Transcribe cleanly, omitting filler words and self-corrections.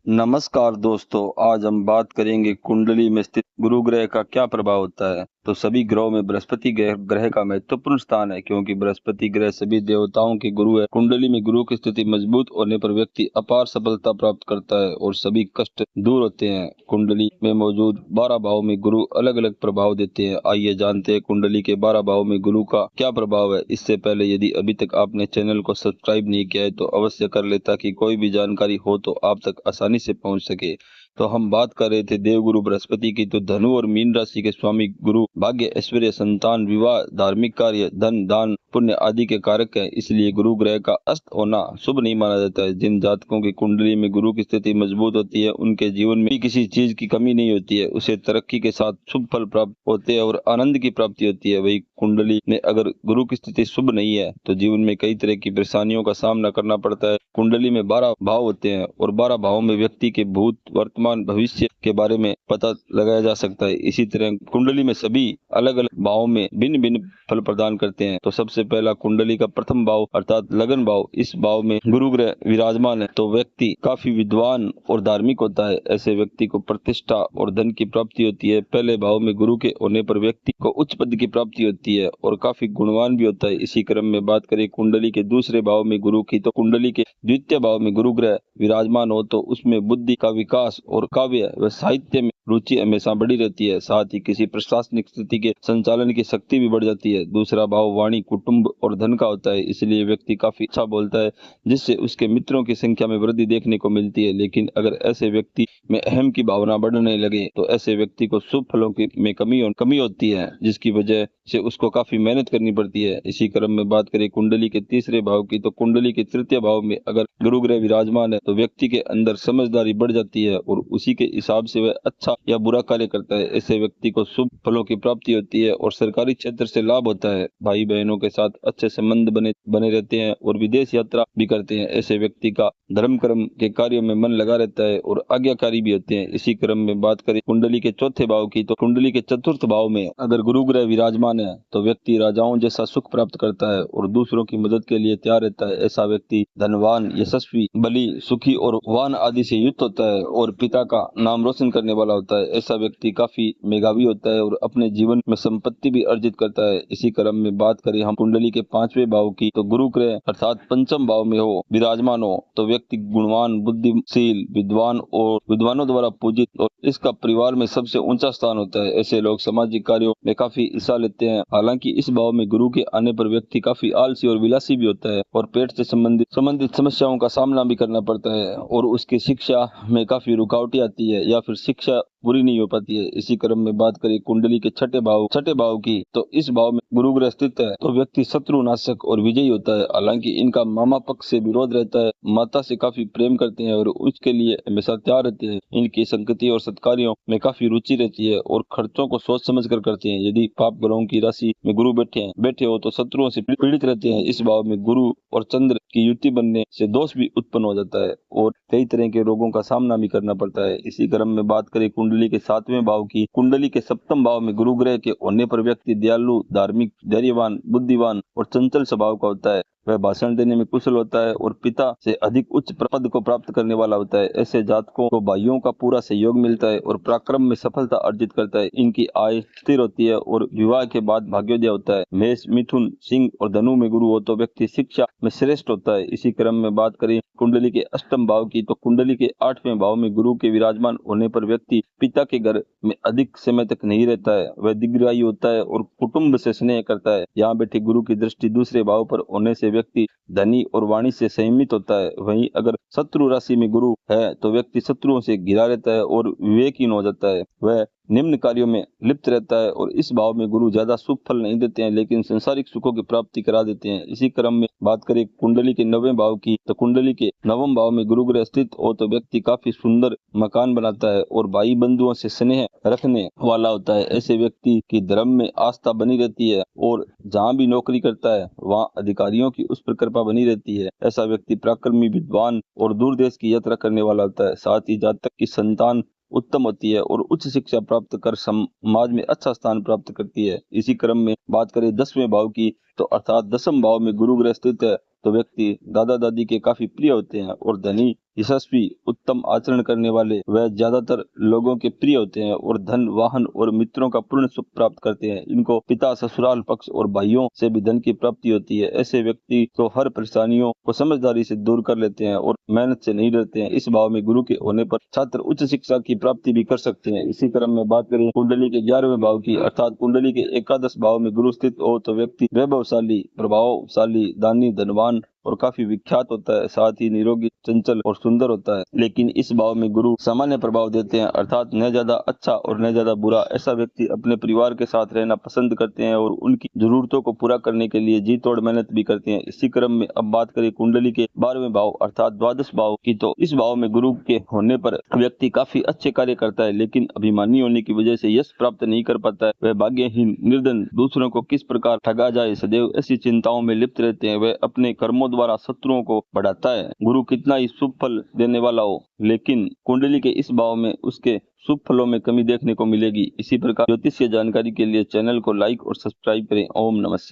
नमस्कार दोस्तों, आज हम बात करेंगे कुंडली में स्थित गुरु ग्रह का क्या प्रभाव होता है। तो सभी ग्रहों में बृहस्पति ग्रह का महत्वपूर्ण स्थान है, क्योंकि बृहस्पति ग्रह सभी देवताओं के गुरु है। कुंडली में गुरु की स्थिति मजबूत होने पर व्यक्ति अपार सफलता प्राप्त करता है और सभी कष्ट दूर होते हैं। कुंडली में मौजूद 12 भाव में गुरु अलग अलग प्रभाव देते हैं। आइए जानते हैं कुंडली के 12 भाव में गुरु का क्या प्रभाव है। इससे पहले यदि अभी तक आपने चैनल को सब्सक्राइब नहीं किया है तो अवश्य कर ले, ताकि कोई भी जानकारी हो तो आप तक आसानी से पहुंच सके। तो हम बात कर रहे थे देवगुरु बृहस्पति की। तो धनु और मीन राशि के स्वामी गुरु भाग्य, ऐश्वर्य, संतान, विवाह, धार्मिक कार्य, धन, दान, पुण्य आदि के कारक है। इसलिए गुरु ग्रह का अस्त होना शुभ नहीं माना जाता है। जिन जातकों की कुंडली में गुरु की स्थिति मजबूत होती है, उनके जीवन में किसी चीज की कमी नहीं होती है। उसे तरक्की के साथ शुभ फल प्राप्त होते हैं और आनंद की प्राप्ति होती है। वही कुंडली में अगर गुरु की स्थिति शुभ नहीं है तो जीवन में कई तरह की परेशानियों का सामना करना पड़ता है। कुंडली में 12 भाव होते हैं और 12 भावों में व्यक्ति के भूत, वर्तमान, भविष्य के बारे में पता लगाया जा सकता है। इसी तरह कुंडली में सभी अलग अलग भावों में भिन्न भिन्न फल प्रदान करते हैं। तो सबसे पहला कुंडली का प्रथम भाव अर्थात लगन भाव, इस भाव में गुरु ग्रह विराजमान है तो व्यक्ति काफी विद्वान और धार्मिक होता है। ऐसे व्यक्ति को प्रतिष्ठा और धन की प्राप्ति होती है। पहले भाव में गुरु के होने पर व्यक्ति को उच्च पद की प्राप्ति होती है और काफी गुणवान भी होता है। इसी क्रम में बात करें कुंडली के दूसरे भाव में गुरु की, तो कुंडली के द्वितीय भाव में गुरु ग्रह विराजमान हो तो उसमें बुद्धि का विकास और काव्य व साहित्य में रुचि हमेशा बढ़ी रहती है। साथ ही किसी प्रशासनिक स्थिति के संचालन की शक्ति भी बढ़ जाती है। दूसरा भाव वाणी, कुटुंब और धन का होता है, इसलिए व्यक्ति काफी अच्छा बोलता है, जिससे उसके मित्रों की संख्या में वृद्धि देखने को मिलती है। लेकिन अगर ऐसे व्यक्ति में अहम की भावना बढ़ने लगे तो ऐसे व्यक्ति को शुभ फलों की में कमी होती है, जिसकी वजह से उसको काफी मेहनत करनी पड़ती है। इसी क्रम में बात करें कुंडली के तीसरे भाव की, तो कुंडली के तृतीय भाव में अगर गुरु ग्रह विराजमान है तो व्यक्ति के अंदर समझदारी बढ़ जाती है और उसी के हिसाब से वह अच्छा या बुरा कार्य करता है। ऐसे व्यक्ति को शुभ फलों की प्राप्ति होती है और सरकारी क्षेत्र से लाभ होता है। भाई बहनों के साथ अच्छे संबंध बने रहते हैं और विदेश यात्रा भी करते हैं। ऐसे व्यक्ति का धर्म कर्म के कार्यों में मन लगा रहता है और आज्ञाकारी भी होते हैं। इसी क्रम में बात करें कुंडली के चौथे भाव की, तो कुंडली के चतुर्थ भाव में अगर गुरु ग्रह विराजमान है तो व्यक्ति राजाओं जैसा सुख प्राप्त करता है और दूसरों की मदद के लिए तैयार रहता है। ऐसा व्यक्ति धनवान, यशस्वी, बली, सुखी और वाहन आदि से युक्त होता है और पिता का नाम रोशन करने वाला होता है। ऐसा व्यक्ति काफी मेधावी होता है और अपने जीवन में संपत्ति भी अर्जित करता है। इसी क्रम में बात करें हम कुंडली के पांचवें भाव की, तो गुरु ग्रह अर्थात पंचम भाव में हो, विराजमान हो तो व्यक्ति गुणवान, बुद्धिशील, विद्वान और विद्वानों द्वारा पूजित और इसका परिवार में सबसे ऊंचा स्थान होता है। ऐसे लोग सामाजिक कार्यों में काफी हिस्सा लेते हैं। हालांकि इस भाव में गुरु के आने पर व्यक्ति काफी आलसी और विलासी भी होता है और पेट से संबंधित समस्याओं का सामना भी करना पड़ता है और उसकी शिक्षा में काफी रुकावटें आती है या फिर शिक्षा पूरी नहीं हो पाती है। इसी क्रम में बात करें कुंडली के छठे भाव की, तो इस भाव में गुरु ग्रह स्थित है तो व्यक्ति शत्रुनाशक और विजयी होता है। हालांकि इनका मामा पक्ष से विरोध रहता है, माता से काफी प्रेम करते हैं और उसके लिए हमेशा तैयार रहते हैं। इनकी संगति और सत्कार्यों में काफी रुचि रहती है और खर्चों को सोच समझ कर करते हैं। यदि पाप ग्रहों की राशि में गुरु बैठे हो तो शत्रुओं से पीड़ित रहते हैं। इस भाव में गुरु और चंद्र की युति बनने से दोष भी उत्पन्न हो जाता है और कई तरह के रोगों का सामना भी करना पड़ता है। इसी क्रम में बात करें कुंडली के सातवें भाव की, कुंडली के सप्तम भाव में गुरु ग्रह के होने पर व्यक्ति दयालु, धार्मिक, धैर्यवान, बुद्धिवान और चंचल स्वभाव का होता है। वह भाषण देने में कुशल होता है और पिता से अधिक उच्च पद को प्राप्त करने वाला होता है। ऐसे जातकों को भाइयों का पूरा सहयोग मिलता है और पराक्रम में सफलता अर्जित करता है। इनकी आय स्थिर होती है और विवाह के बाद भाग्योदय होता है। मेष, मिथुन, सिंह और धनु में गुरु हो तो व्यक्ति शिक्षा में श्रेष्ठ होता है। इसी क्रम में बात करें कुंडली के अष्टम भाव की, तो कुंडली के आठवें भाव में गुरु के विराजमान होने पर व्यक्ति पिता के घर में अधिक समय तक नहीं रहता है। वह दीर्घायु होता है और कुटुंब से स्नेह करता है। यहाँ बैठे गुरु की दृष्टि दूसरे भाव पर होने से व्यक्ति धनी और वाणी से संयमित होता है। वहीं अगर शत्रु राशि में गुरु है तो व्यक्ति शत्रुओं से घिरा रहता है और विवेकहीन हो जाता है। वह निम्न कार्यों में लिप्त रहता है और इस भाव में गुरु ज्यादा शुभ फल नहीं देते हैं, लेकिन संसारिक सुखों की प्राप्ति करा देते हैं। इसी क्रम में बात करें कुंडली के नवें भाव की, तो कुंडली के नवम भाव में गुरु ग्रह स्थित हो तो व्यक्ति काफी सुंदर मकान बनाता है और भाई बंधुओं से स्नेह रखने वाला होता है। ऐसे व्यक्ति की धर्म में आस्था बनी रहती है और जहाँ भी नौकरी करता है वहाँ अधिकारियों की उस पर कृपा बनी रहती है। ऐसा व्यक्ति पराक्रमी, विद्वान और दूर देश की यात्रा करने वाला होता है। साथ ही जातक की संतान उत्तम होती है और उच्च शिक्षा प्राप्त कर समाज में अच्छा स्थान प्राप्त करती है। इसी क्रम में बात करें 10वें भाव की, तो अर्थात 10वें भाव में गुरु ग्रह स्थित है तो व्यक्ति दादा दादी के काफी प्रिय होते हैं और धनी यशस्वी, उत्तम आचरण करने वाले वह ज्यादातर लोगों के प्रिय होते हैं और धन, वाहन और मित्रों का पूर्ण सुख प्राप्त करते हैं। इनको पिता, ससुराल पक्ष और भाइयों से भी धन की प्राप्ति होती है। ऐसे व्यक्ति तो हर परेशानियों को समझदारी से दूर कर लेते हैं और मेहनत से नहीं डरते हैं। इस भाव में गुरु के होने पर छात्र उच्च शिक्षा की प्राप्ति भी कर सकते हैं। इसी क्रम में बात करें कुंडली के 11वें भाव की, अर्थात कुंडली के एकादश भाव में गुरु स्थित हो तो व्यक्ति वैभवशाली, प्रभावशाली, दानी, धनवान और काफी विख्यात होता है। साथ ही निरोगी, चंचल और सुंदर होता है। लेकिन इस भाव में गुरु सामान्य प्रभाव देते हैं, अर्थात न ज्यादा अच्छा और न ज्यादा बुरा। ऐसा व्यक्ति अपने परिवार के साथ रहना पसंद करते हैं और उनकी जरूरतों को पूरा करने के लिए जी तोड़ मेहनत भी करते हैं। इसी क्रम में अब बात करें कुंडली के 12वें भाव अर्थात द्वादश भाव की, तो इस भाव में गुरु के होने पर व्यक्ति काफी अच्छे कार्य करता है, लेकिन अभिमानी होने की वजह से यश प्राप्त नहीं कर पाता है। वह भाग्यहीन, निर्धन, दूसरों को किस प्रकार ठगा जाए, सदैव ऐसी चिंताओं में लिप्त रहते हैं। वह अपने कर्मों द्वारा शत्रुओं को बढ़ाता है। गुरु कितना ही शुभ फल देने वाला हो, लेकिन कुंडली के इस भाव में उसके शुभ फलों में कमी देखने को मिलेगी। इसी प्रकार ज्योतिष की जानकारी के लिए चैनल को लाइक और सब्सक्राइब करें। ओम नमः शिवाय।